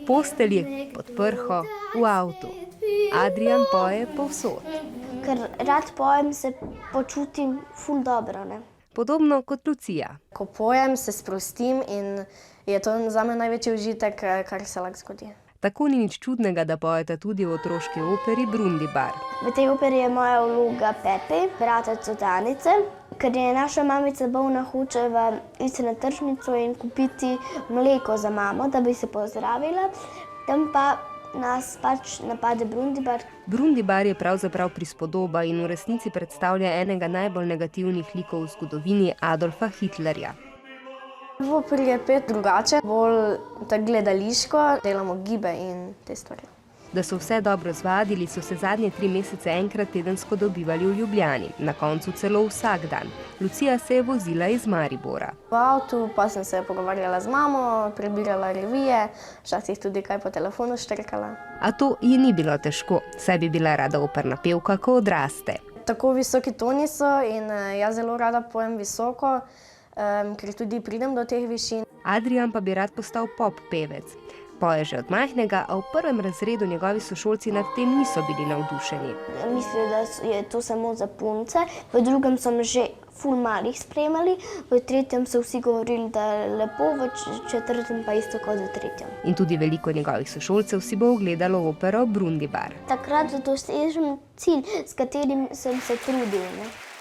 Postelji, pod prho, v avtu. Adrian poje povsod. Ker rad pojem, se počutim ful dobro, ne. Podobno kot Lucija. Ko pojem, se sprostim in je to zame največji užitek, kar se lahko zgodi. Tako ni nič čudnega, da pojeta tudi v otroški operi Brundibar. V tej operi je moja vloga Pepi, bratec od Anice. Ker je naša mamica bolna, hočeva iti na tržnico in kupiti mleko za mamo, da bi se pozdravila. Tam pa nas pač napade Brundibar. Brundibar je pravzaprav prispodoba in v resnici predstavlja enega najbolj negativnih likov v zgodovini, Adolfa Hitlerja. V operi je pet drugače, bolj tako gledališko, delamo gibe in te stvari. Da so vse dobro zvadili, so se zadnje 3 mesece enkrat tedensko dobivali v Ljubljani, na koncu celo vsak dan. Lucija se je vozila iz Maribora. V avtu pa sem se pogovarjala z mamo, prebirala revije, včasih tudi kaj po telefonu štrkala. A to ji ni bilo težko, saj bi bila rada operna pevka, ko odraste. Tako visoki toni so in jaz zelo rada pojem visoko, ker tudi pridem do teh višin. Adrian pa bi rad postal pop pevec. Poje že od majhnega, a v 1. razredu njegovi sošolci nad tem niso bili navdušeni. Mislijo, da je to samo za punce, v 2. so me že ful malih spremljali, v 3. so vsi govorili, da je lepo, v 4. pa isto kot v 3. In tudi veliko njegovih sošolcev si bo ogledalo opero Brundibar. Takrat dosežem cilj, s katerim sem se trudil, ne.